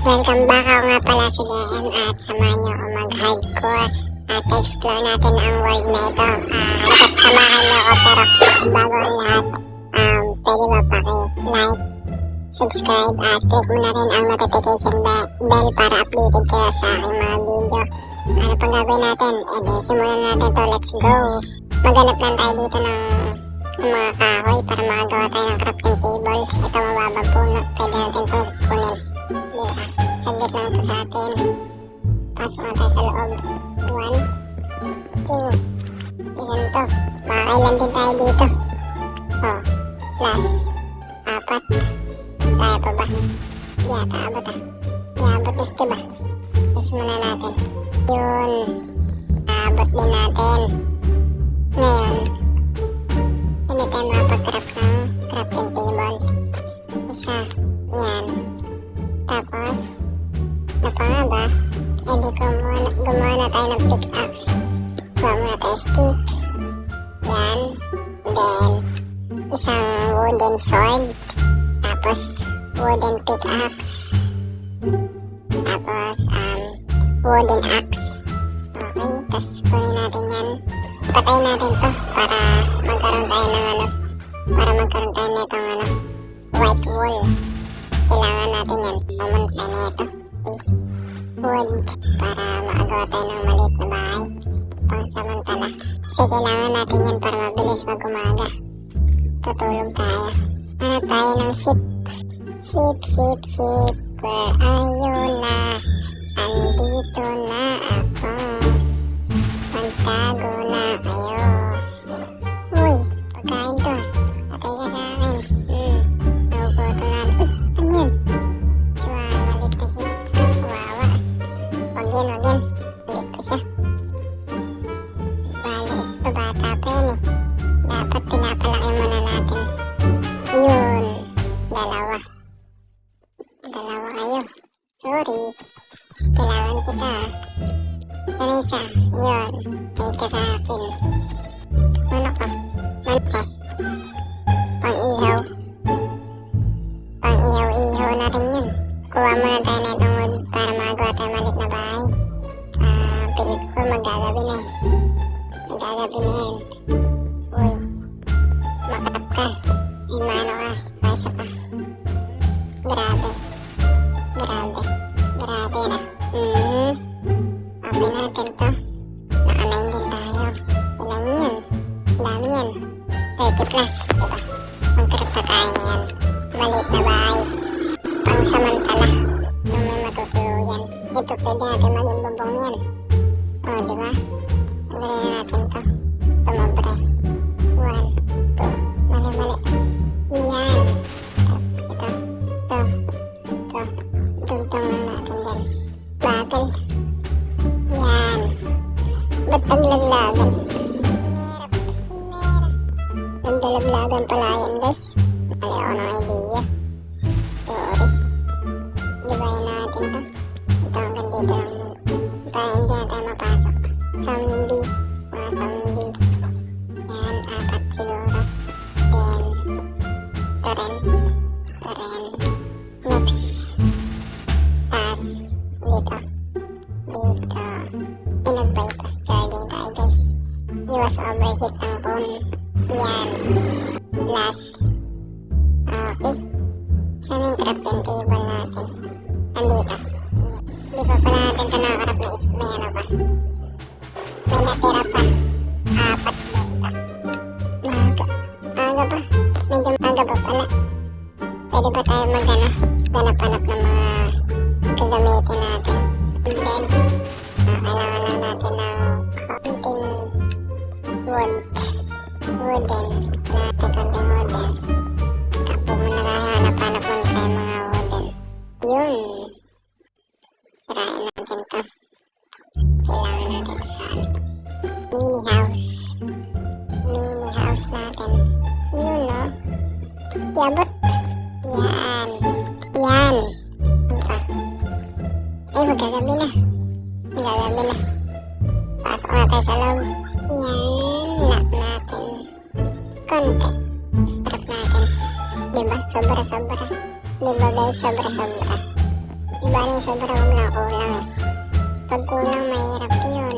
Welcome back, ako nga pala si DM at samahan niyo ako mag-hardcore at explore natin ang world na ito. Halika't samahan niyo ako, pero bago ang lahat, pwede ba paki-like, subscribe at click mo na rin ang notification bell para updated kayo sa aking mga video. Ano pang gagawin natin? Simulan natin to, let's go! Maghanap lang tayo dito ng mga kahoy para makagawa tayo ng crafting table. Ito mababang puno, pwede natin itong kunin. Diba? Saglit lang ito sa atin. Pasok na tayo sa loob. 1, 2. Ilan to? Makakailan din tayo dito. Oh, plus 4. Kaya pa ba? Yata abot Iabot is diba? Is muna natin. Yun. Abot din natin. Ngayon, hindi tayo makapag-craft ng crafting table. Isa. Yan. Tapos, na pa nga ba? Gumawa na tayo ng pickaxe. Gumawa muna tayo stick. Yan. Then, isang wooden sword. Tapos, wooden pickaxe. Tapos, wooden axe. Okay, tapos kunin natin yan. Patayin natin to para magkaroon tayo ng nitong white wool. Kailangan natin yan. Pamunta na ito. Wood. Para makagawa tayo ng maliit na bahay. Pangsamantala. Kasi kailangan natin yan para mabilis mag-umaga. Tutulog tayo. Hanap tayo ng ship. Ship. Where are you na? Andito na ako. Magtago na kayo. Uy, pagkain to. Patay ka sa akin. Nagugutom na. Uy, ano yun? Malit na siya. Kawawa. Wag yan. Malit ko siya. Balik to, bata pa yun eh. Dapat pinapalaki muna natin. Yun. Dalawa kayo. Sorry. Kailangan kita. Ano isa? Yun. Ay ka sa akin. Ano ko? Pang-ihaw. Pang-ihaw natin yun. Kuha muna tayo na itong wood para magawa tayo malit na bahay. Pilit ko magagabi na yan. Uy. Makap ka. Imano ka. Pasa pa. Grabe na. Okay natin to. Naka-9 din tayo. Ilan yun? Dami yan. 30 plus. Diba? Mag-craft na tayo ngayon. Maliit na bahay. Pangsamantala. Nung may matutuluyan. Ito pwede natin maging bubong yan. O, diba? Magaling na natin to. Tumabre. 1, 2. Mali. Yan. Tapos ito. Tungtong lang natin dyan. Bagal. Yan. Ba't naglaglagan? Naglalaglagan pala yan, guys. Mali ako ng idea. Sorry. Dibayin natin to. Ito hanggang dito lang. Para hindi na tayo mapasok. Zombie. Mga zombie. Yan, 4 siguro. Then, ito rin. Next. Tas, dito. Pinag-bypass charging tayo, guys. Iwas overheat ang phone. Yan. Last. Okay. Saan yung crafting table natin? Andito. Hindi pa pala natin ito nakakarap na may ano pa. May natira pa. 4 benta. Maaga pa. Medyo maaga pa pala. Pwede ba tayo ganap-hanap ng mga gagamitin natin? And then, kailangan lang natin ng counting wood. Wooden. Tapos muna tayo hanap-hanap muna tayo mga wooden. Yun. Tirain natin to. Kailangan natin to sa mini house natin. Yun, no? Yabot. Yan. Ay, magagabi na. Pasok na tayo sa loob. Yan. Lock natin. Konti. Trap natin. Diba? Sobra. Diba guys? Sobra. baling sobra, huwag lang kulang eh. Pag kulang, mahirap yun.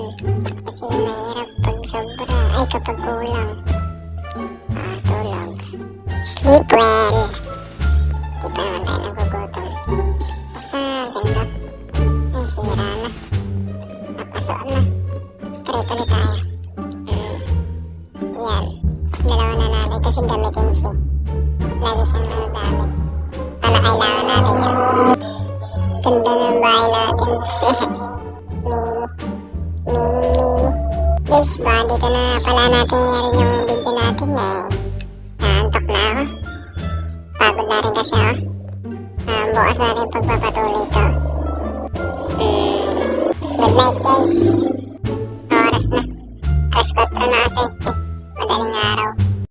Kasi mahirap pag sobra. Ay, kapag kulang. Tulog. Sleep well. Di pa naman tayo nagugutom. Basta, ganda. Ay, sira na. Napasuot na. Try ulit tayo. Yan. Dalawa na natin kasi gamitin siya. Lagi siyang nagagamit. Para kailangan natin yan. Ganda ng bahay natin. Mini. Guys, ba, dito na pala natin yarin yung video natin eh. Naantok na ako. Pagod na rin kasi ako. Bukas natin pagpapatuloy ito. Good night guys. Oras na. Alas 4 na kasi. Madaling araw.